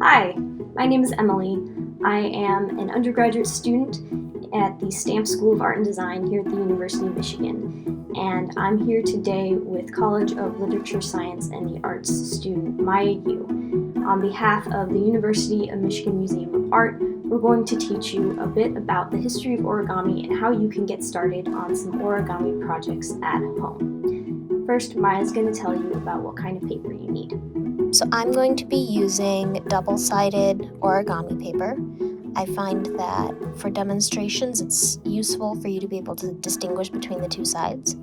Hi, my name is Emily. I am an undergraduate student at the Stamp School of Art and Design here at the University of Michigan, and I'm here today with College of Literature, Science, and the Arts student Maya Yu. On behalf of the University of Michigan Museum of Art, we're going to teach you a bit about the history of origami and how you can get started on some origami projects at home. First, Maya's going to tell you about what kind of paper you need. So I'm going to be using double-sided origami paper. I find that for demonstrations, it's useful for you to be able to distinguish between the two sides.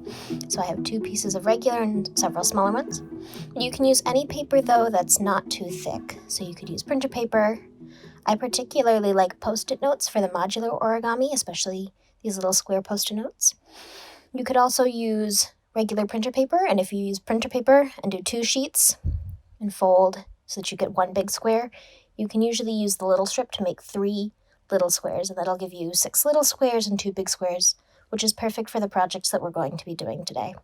So I have 2 pieces of regular and several smaller ones. You can use any paper, though, that's not too thick. So you could use printer paper. I particularly like Post-it notes for the modular origami, especially these little square Post-it notes. You could also use regular printer paper, and if you use printer paper and do 2 sheets, and fold so that you get 1 big square, you can usually use the little strip to make 3 little squares, and that'll give you 6 little squares and 2 big squares, which is perfect for the projects that we're going to be doing today.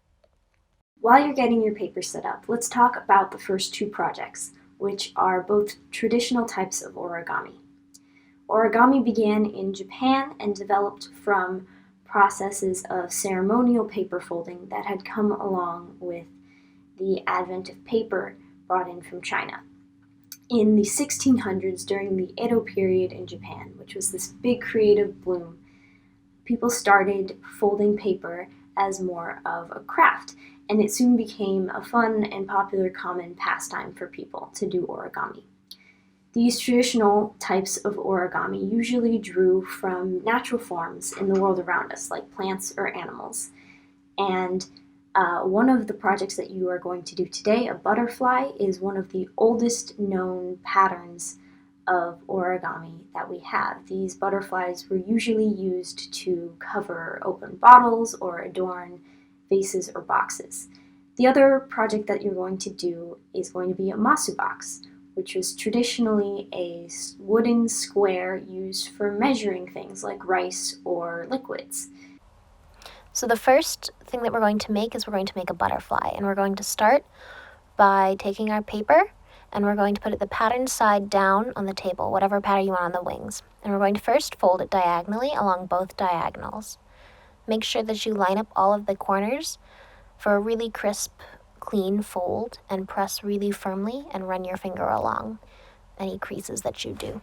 While you're getting your paper set up, let's talk about the first 2 projects, which are both traditional types of origami. Origami began in Japan and developed from processes of ceremonial paper folding that had come along with the advent of paper brought in from China. In the 1600s, during the Edo period in Japan, which was this big creative bloom, people started folding paper as more of a craft, and it soon became a fun and popular common pastime for people to do origami. These traditional types of origami usually drew from natural forms in the world around us, like plants or animals, and one of the projects that you are going to do today, a butterfly, is one of the oldest known patterns of origami that we have. These butterflies were usually used to cover open bottles or adorn vases or boxes. The other project that you're going to do is going to be a masu box, which was traditionally a wooden square used for measuring things like rice or liquids. So the first thing that we're going to make is we're going to make a butterfly, and we're going to start by taking our paper and we're going to put it the pattern side down on the table, whatever pattern you want on the wings. And we're going to first fold it diagonally along both diagonals. Make sure that you line up all of the corners for a really crisp, clean fold, and press really firmly and run your finger along any creases that you do.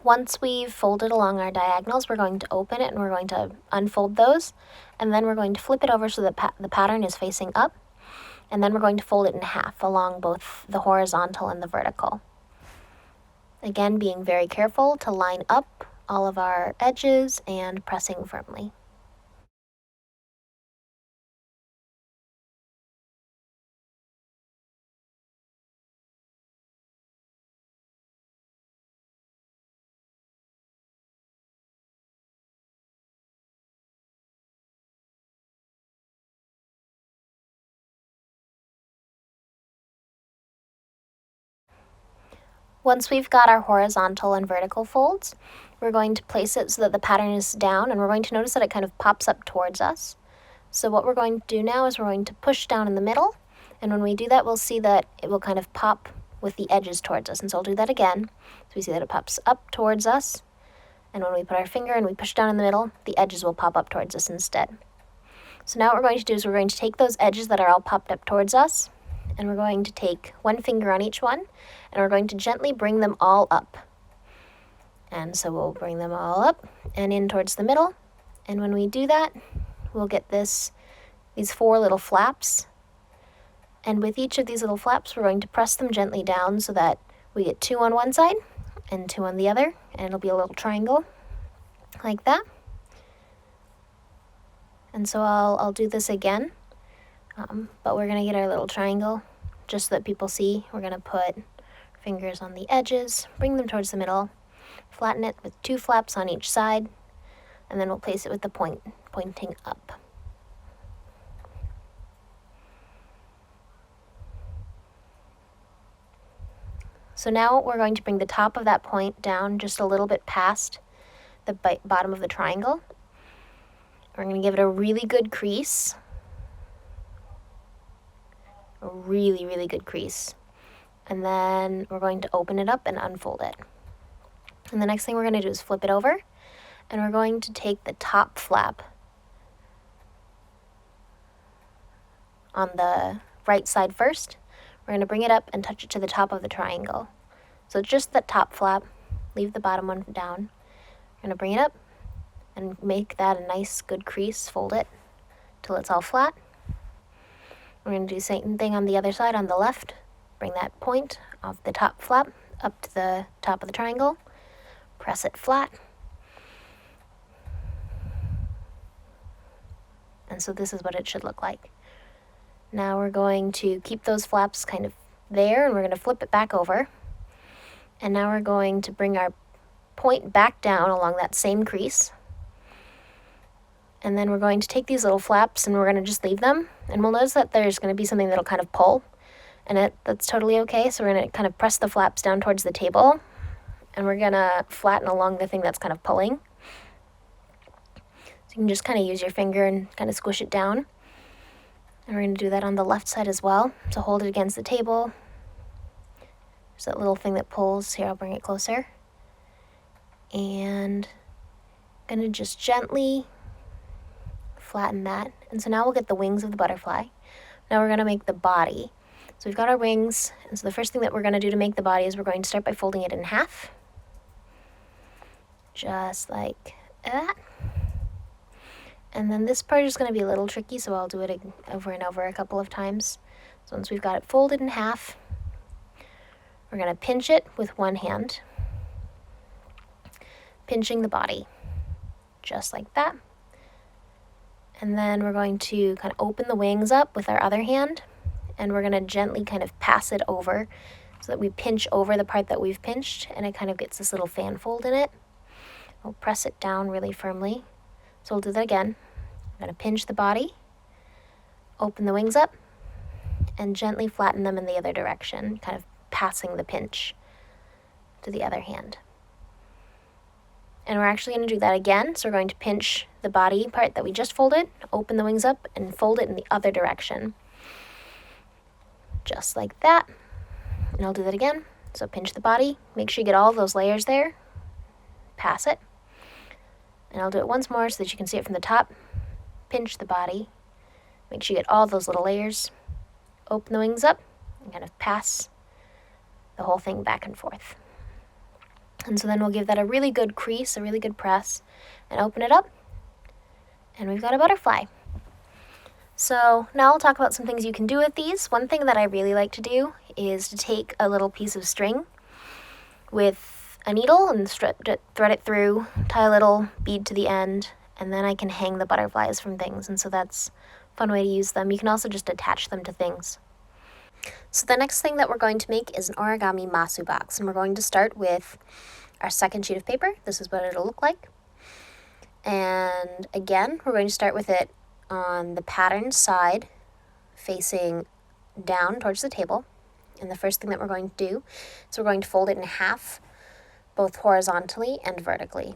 Once we've folded along our diagonals, we're going to open it and we're going to unfold those, and then we're going to flip it over so that the pattern is facing up, and then we're going to fold it in half along both the horizontal and the vertical. Again, being very careful to line up all of our edges and pressing firmly. Once we've got our horizontal and vertical folds, we're going to place it so that the pattern is down, and we're going to notice that it kind of pops up towards us. So what we're going to do now is we're going to push down in the middle, and when we do that, we'll see that it will kind of pop with the edges towards us. And so I'll do that again. So we see that it pops up towards us, and when we put our finger and we push down in the middle, the edges will pop up towards us instead. So now what we're going to do is we're going to take those edges that are all popped up towards us, and we're going to take 1 finger on each one, and we're going to gently bring them all up. And so we'll bring them all up and in towards the middle, and when we do that, we'll get these 4 little flaps, and with each of these little flaps, we're going to press them gently down so that we get 2 on one side and 2 on the other, and it'll be a little triangle like that. And so I'll do this again, but we're going to get our little triangle just so that people see. We're going to put fingers on the edges, bring them towards the middle, flatten it with 2 flaps on each side, and then we'll place it with the point pointing up. So now we're going to bring the top of that point down just a little bit past the bottom of the triangle. We're going to give it a really good crease. A really, really good crease. And then we're going to open it up and unfold it. And the next thing we're going to do is flip it over, and we're going to take the top flap on the right side first. We're going to bring it up and touch it to the top of the triangle. So just the top flap, leave the bottom one down. We're going to bring it up and make that a nice good crease, fold it till it's all flat. We're going to do the same thing on the other side on the left. Bring that point of the top flap up to the top of the triangle, press it flat. And so this is what it should look like. Now we're going to keep those flaps kind of there, and we're going to flip it back over. And now we're going to bring our point back down along that same crease. And then we're going to take these little flaps and we're going to just leave them. And we'll notice that there's going to be something that'll kind of pull, and that's totally okay. So we're going to kind of press the flaps down towards the table, and we're going to flatten along the thing that's kind of pulling. So you can just kind of use your finger and kind of squish it down. And we're going to do that on the left side as well. So hold it against the table. There's that little thing that pulls. Here, I'll bring it closer. And I'm going to just gently flatten that. And so now we'll get the wings of the butterfly. Now we're going to make the body. So we've got our wings. And so the first thing that we're going to do to make the body is we're going to start by folding it in half. Just like that. And then this part is going to be a little tricky, so I'll do it over and over a couple of times. So once we've got it folded in half, we're going to pinch it with one hand, pinching the body, just like that. And then we're going to kind of open the wings up with our other hand, and we're going to gently kind of pass it over so that we pinch over the part that we've pinched, and it kind of gets this little fan fold in it. We'll press it down really firmly. So we'll do that again. I'm going to pinch the body, open the wings up, and gently flatten them in the other direction, kind of passing the pinch to the other hand. And we're actually going to do that again. So we're going to pinch the body part that we just folded, open the wings up, and fold it in the other direction. Just like that. And I'll do that again. So pinch the body, make sure you get all of those layers there, pass it. And I'll do it once more so that you can see it from the top. Pinch the body, make sure you get all those little layers, open the wings up, and kind of pass the whole thing back and forth. And so then we'll give that a really good crease, a really good press, and open it up, and we've got a butterfly. So now I'll talk about some things you can do with these. One thing that I really like to do is to take a little piece of string with a needle and thread it through, tie a little bead to the end, and then I can hang the butterflies from things. And so that's a fun way to use them. You can also just attach them to things. So the next thing that we're going to make is an origami masu box, and we're going to start with our second sheet of paper. This is what it'll look like. And again, we're going to start with it on the pattern side, facing down towards the table. And the first thing that we're going to do is we're going to fold it in half, both horizontally and vertically.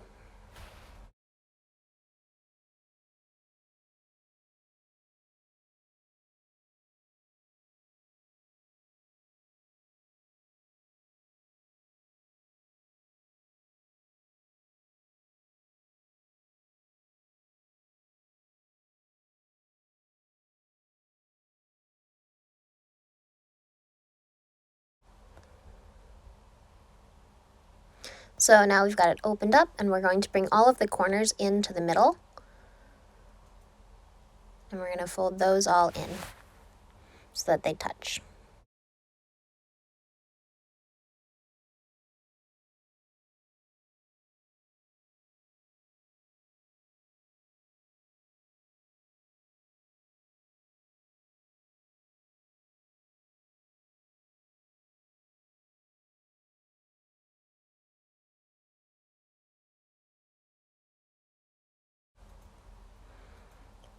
So now we've got it opened up, and we're going to bring all of the corners into the middle. And we're going to fold those all in so that they touch.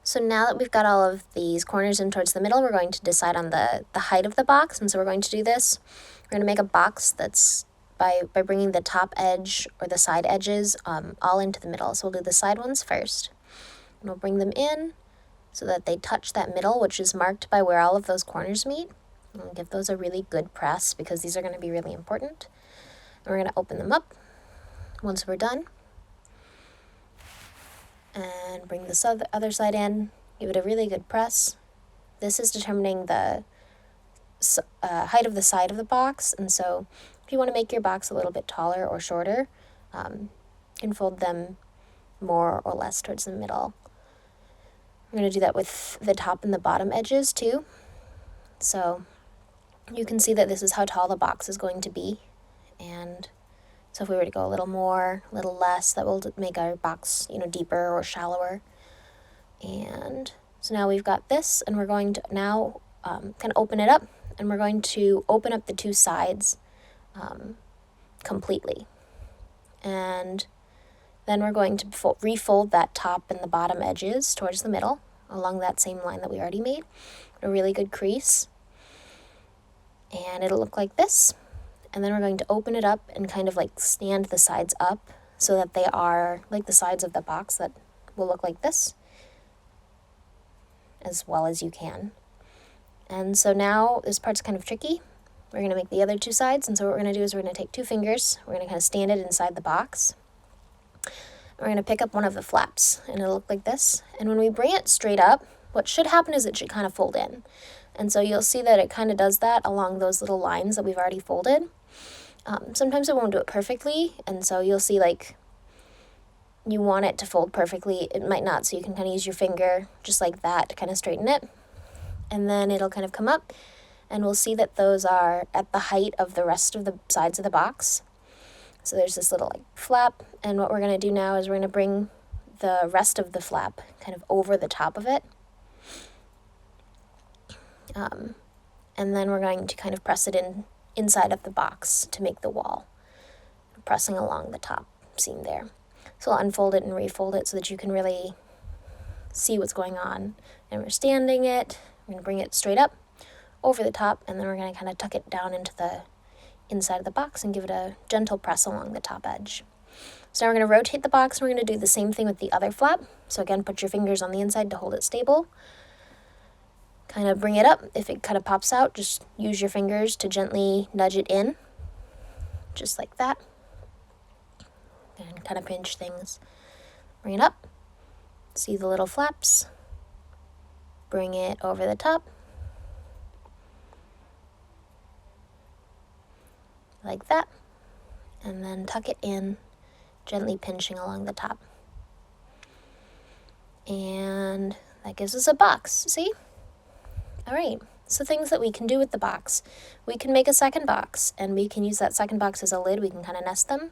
So now that we've got all of these corners in towards the middle, we're going to decide on the height of the box. And so we're going to do this. We're going to make a box that's by bringing the top edge or the side edges all into the middle. So we'll do the side ones first. And we'll bring them in so that they touch that middle, which is marked by where all of those corners meet. And we'll give those a really good press because these are going to be really important. And we're going to open them up once we're done. And bring this other side in, give it a really good press. This is determining the height of the side of the box, and so if you want to make your box a little bit taller or shorter, you can fold them more or less towards the middle. We're going to do that with the top and the bottom edges too. So you can see that this is how tall the box is going to be, and so if we were to go a little more, a little less, that will make our box, deeper or shallower. And so now we've got this, and we're going to now kind of open it up, and we're going to open up the two sides completely. And then we're going to refold that top and the bottom edges towards the middle along that same line that we already made. A really good crease. And it'll look like this. And then we're going to open it up and kind of like stand the sides up so that they are like the sides of the box that will look like this as well as you can. And so now this part's kind of tricky. We're going to make the other two sides, and so what we're going to do is we're going to take two fingers, we're going to kind of stand it inside the box. We're going to pick up one of the flaps, and it'll look like this. And when we bring it straight up, what should happen is it should kind of fold in. And so you'll see that it kind of does that along those little lines that we've already folded. Sometimes it won't do it perfectly, and so you'll see like you want it to fold perfectly. It might not, so you can kind of use your finger just like that to kind of straighten it. And then it'll kind of come up, and we'll see that those are at the height of the rest of the sides of the box. So there's this little like flap, and what we're going to do now is we're going to bring the rest of the flap kind of over the top of it. And then we're going to kind of press it inside of the box to make the wall, pressing along the top seam there. So I'll unfold it and refold it so that you can really see what's going on. And we're standing it, we're going to bring it straight up over the top, and then we're going to kind of tuck it down into the inside of the box and give it a gentle press along the top edge. So now we're going to rotate the box, and we're going to do the same thing with the other flap. So again, put your fingers on the inside to hold it stable. Kind of bring it up. If it kind of pops out, just use your fingers to gently nudge it in, just like that. And kind of pinch things. Bring it up. See the little flaps. Bring it over the top. Like that. And then tuck it in, gently pinching along the top. And that gives us a box, see? All right, so things that we can do with the box. We can make a second box, and we can use that second box as a lid. We can kind of nest them,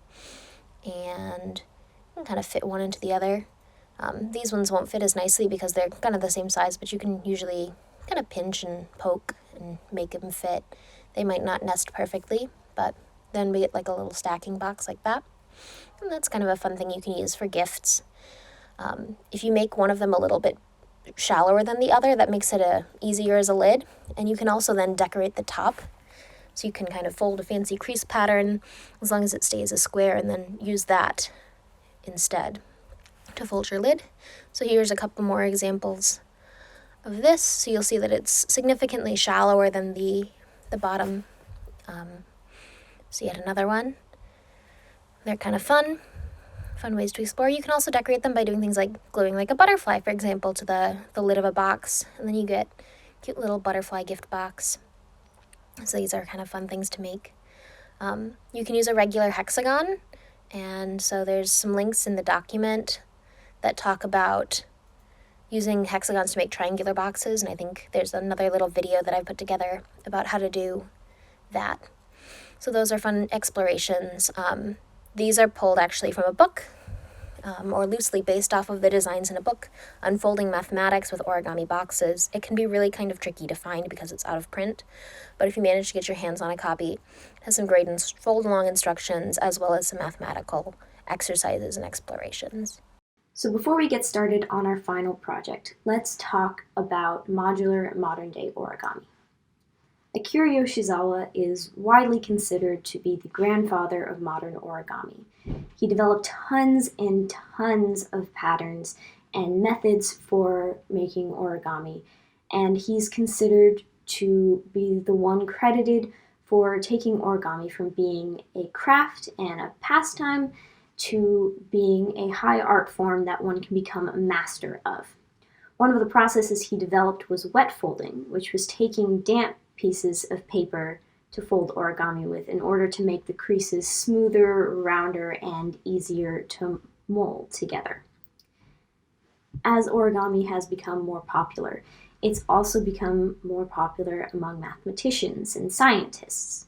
and you can kind of fit one into the other. These ones won't fit as nicely because they're kind of the same size, but you can usually kind of pinch and poke and make them fit. They might not nest perfectly, but then we get like a little stacking box like that. And that's kind of a fun thing you can use for gifts. If you make one of them a little bit shallower than the other, that makes it easier as a lid. And you can also then decorate the top. So you can kind of fold a fancy crease pattern as long as it stays a square, and then use that instead to fold your lid. So here's a couple more examples of this. So you'll see that it's significantly shallower than the bottom. So yet another one. They're kind of fun ways to explore. You can also decorate them by doing things like gluing like a butterfly, for example, to the lid of a box, and then you get a cute little butterfly gift box. So these are kind of fun things to make. You can use a regular hexagon, and so there's some links in the document that talk about using hexagons to make triangular boxes, and I think there's another little video that I put together about how to do that. So those are fun explorations. These are pulled actually from a book, or loosely based off of the designs in a book, Unfolding Mathematics with Origami Boxes. It can be really kind of tricky to find because it's out of print, but if you manage to get your hands on a copy, it has some great fold-along instructions as well as some mathematical exercises and explorations. So before we get started on our final project, let's talk about modular modern-day origami. Akira Yoshizawa is widely considered to be the grandfather of modern origami. He developed tons and tons of patterns and methods for making origami, and he's considered to be the one credited for taking origami from being a craft and a pastime to being a high art form that one can become a master of. One of the processes he developed was wet folding, which was taking damp pieces of paper to fold origami with in order to make the creases smoother, rounder, and easier to mold together. As origami has become more popular, it's also become more popular among mathematicians and scientists.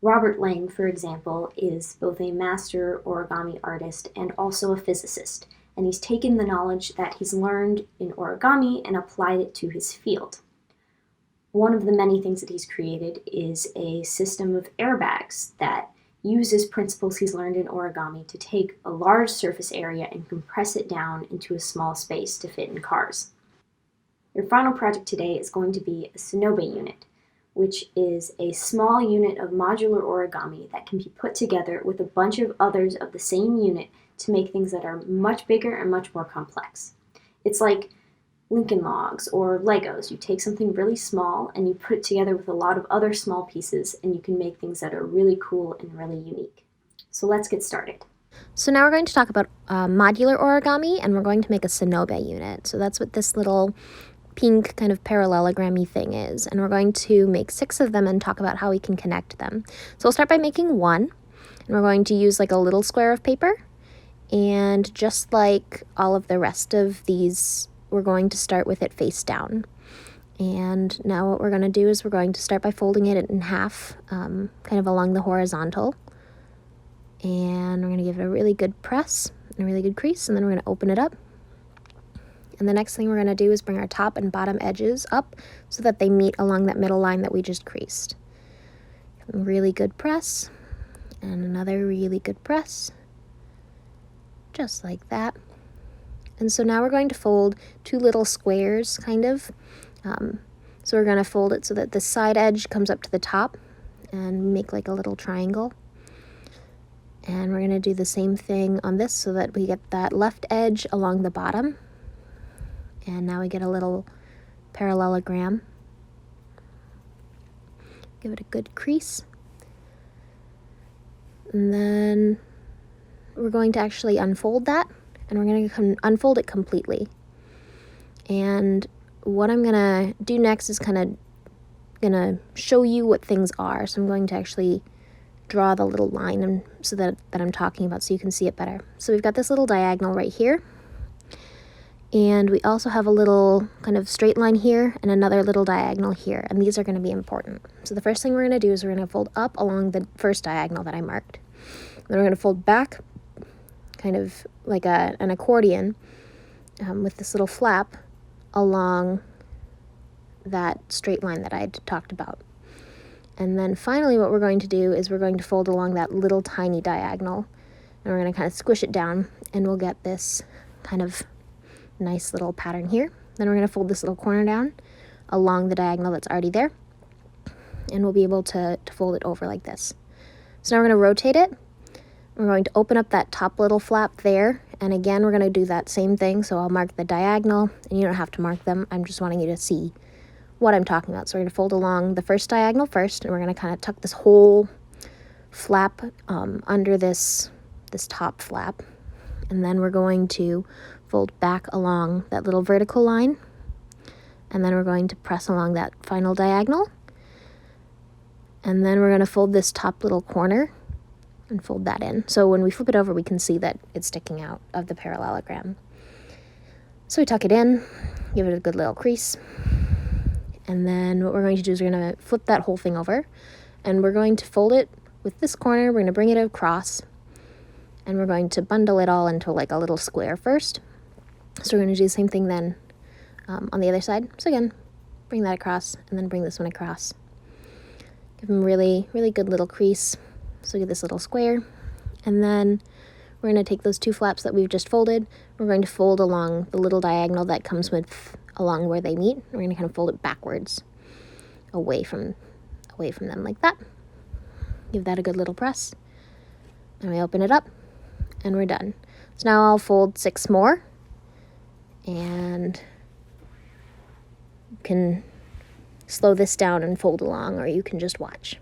Robert Lang, for example, is both a master origami artist and also a physicist, and he's taken the knowledge that he's learned in origami and applied it to his field. One of the many things that he's created is a system of airbags that uses principles he's learned in origami to take a large surface area and compress it down into a small space to fit in cars. Your final project today is going to be a Sonobe unit, which is a small unit of modular origami that can be put together with a bunch of others of the same unit to make things that are much bigger and much more complex. It's like Lincoln Logs or Legos. You take something really small and you put it together with a lot of other small pieces, and you can make things that are really cool and really unique. So let's get started. So now we're going to talk about modular origami, and we're going to make a Sonobe unit. So that's what this little pink kind of parallelogram-y thing is, and we're going to make 6 of them and talk about how we can connect them. So we'll start by making one, and we're going to use like a little square of paper, and just like all of the rest of these, we're going to start with it face down. And now what we're going to do is we're going to start by folding it in half, kind of along the horizontal, and we're going to give it a really good press, a really good crease, and then we're going to open it up. And the next thing we're going to do is bring our top and bottom edges up so that they meet along that middle line that we just creased. Really good press, and another really good press, just like that. And so now we're going to fold 2 little squares, kind of. So we're going to fold it so that the side edge comes up to the top and make like a little triangle. And we're going to do the same thing on this so that we get that left edge along the bottom. And now we get a little parallelogram. Give it a good crease. And then we're going to actually unfold that, and we're going to unfold it completely. And what I'm going to do next is kind of going to show you what things are. So I'm going to actually draw the little line so that I'm talking about so you can see it better. So we've got this little diagonal right here. And we also have a little kind of straight line here and another little diagonal here, and these are going to be important. So the first thing we're going to do is we're going to fold up along the first diagonal that I marked. Then we're going to fold back, kind of like an accordion, with this little flap along that straight line that I had talked about. And then finally what we're going to do is we're going to fold along that little tiny diagonal, and we're going to kind of squish it down, and we'll get this kind of nice little pattern here. Then we're going to fold this little corner down along the diagonal that's already there, and we'll be able to fold it over like this. So now we're going to rotate it. We're going to open up that top little flap there, and again we're going to do that same thing. So I'll mark the diagonal, and you don't have to mark them. I'm just wanting you to see what I'm talking about. So we're going to fold along the first diagonal first, and we're going to kind of tuck this whole flap under this top flap, and then we're going to fold back along that little vertical line, and then we're going to press along that final diagonal, and then we're going to fold this top little corner and fold that in. So when we flip it over, we can see that it's sticking out of the parallelogram. So we tuck it in, give it a good little crease, and then what we're going to do is we're going to flip that whole thing over, and we're going to fold it with this corner. We're going to bring it across, and we're going to bundle it all into like a little square first. So we're going to do the same thing then on the other side. So again, bring that across, and then bring this one across. Give them really, really good little crease. So get this little square, and then we're going to take those 2 flaps that we've just folded. We're going to fold along the little diagonal that comes with along where they meet. We're going to kind of fold it backwards away from away from them like that. Give that a good little press. And we open it up, and we're done. So now I'll fold 6 more, and you can slow this down and fold along, or you can just watch.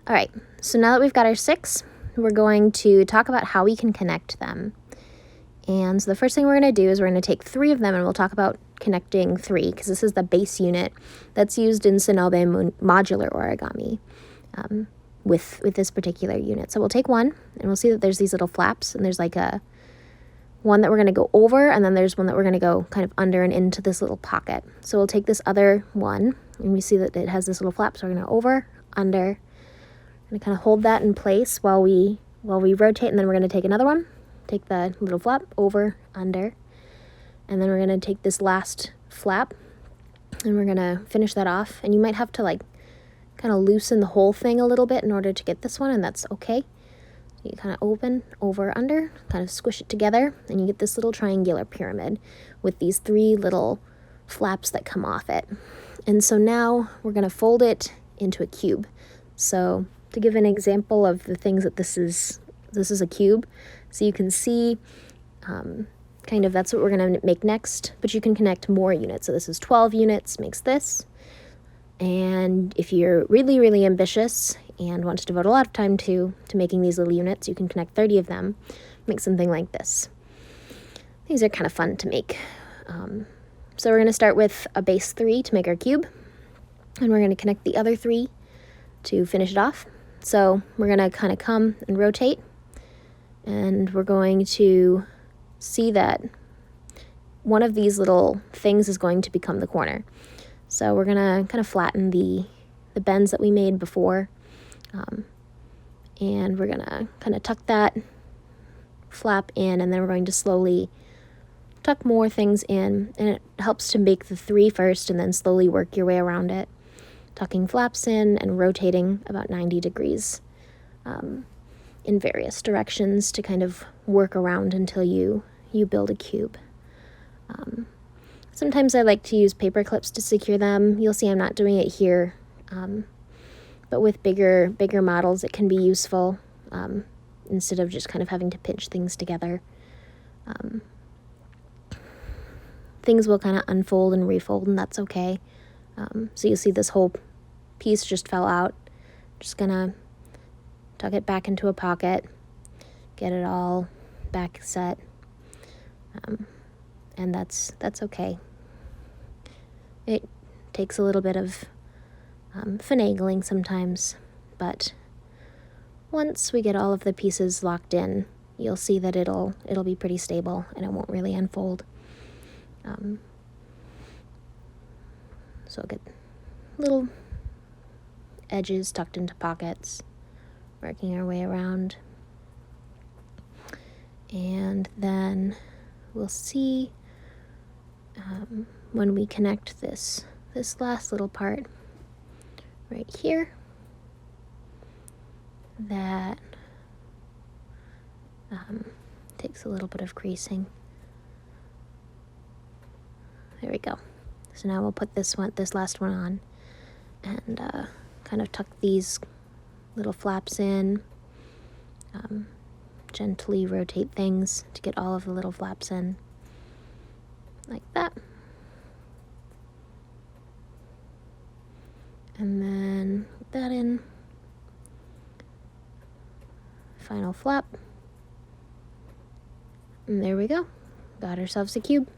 All right, so now that we've got our 6, we're going to talk about how we can connect them. And so the first thing we're going to do is we're going to take 3 of them, and we'll talk about connecting 3, because this is the base unit that's used in Sonobe Modular Origami with this particular unit. So we'll take 1, and we'll see that there's these little flaps, and there's like a one that we're going to go over, and then there's one that we're going to go kind of under and into this little pocket. So we'll take this other one, and we see that it has this little flap, so we're going to over, under, and kind of hold that in place while we rotate, and then we're going to take another one, take the little flap, over, under, and then we're going to take this last flap, and we're going to finish that off. And you might have to like kind of loosen the whole thing a little bit in order to get this one, and that's okay. You kind of open, over, under, kind of squish it together, and you get this little triangular pyramid with these 3 little flaps that come off it. And so now we're going to fold it into a cube. So to give an example of the things that this is a cube. So you can see kind of that's what we're going to make next, but you can connect more units. So this is 12 units, makes this. And if you're really, really ambitious and want to devote a lot of time to making these little units, you can connect 30 of them, make something like this. These are kind of fun to make. So we're going to start with a base 3 to make our cube, and we're going to connect the other 3 to finish it off. So we're going to kind of come and rotate, and we're going to see that one of these little things is going to become the corner. So we're going to kind of flatten the bends that we made before, and we're going to kind of tuck that flap in, and then we're going to slowly tuck more things in, and it helps to make the 3 first and then slowly work your way around it, tucking flaps in and rotating about 90 degrees in various directions to kind of work around until you build a cube. Sometimes I like to use paper clips to secure them. You'll see I'm not doing it here, but with bigger models it can be useful instead of just kind of having to pinch things together. Things will kind of unfold and refold, and that's okay. So you see this whole piece just fell out. Just gonna tuck it back into a pocket, get it all back set, and that's okay. It takes a little bit of finagling sometimes, but once we get all of the pieces locked in, you'll see that it'll be pretty stable and it won't really unfold. So I'll get little edges tucked into pockets, working our way around. And then we'll see when we connect this last little part right here, that takes a little bit of creasing. There we go. So now we'll put this last one on, and kind of tuck these little flaps in, gently rotate things to get all of the little flaps in, like that. And then put that in. Final flap. And there we go. Got ourselves a cube.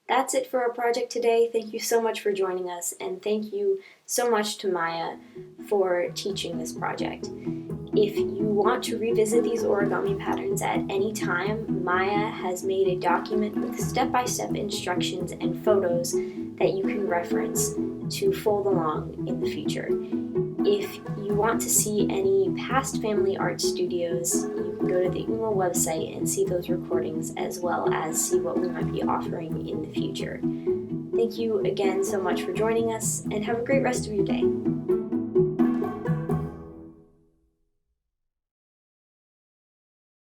That's it for our project today. Thank you so much for joining us, and thank you so much to Maya for teaching this project. If you want to revisit these origami patterns at any time, Maya has made a document with step-by-step instructions and photos that you can reference to fold along in the future. If you want to see any past family art studios, you can go to the UMMA website and see those recordings, as well as see what we might be offering in the future. Thank you again so much for joining us, and have a great rest of your day.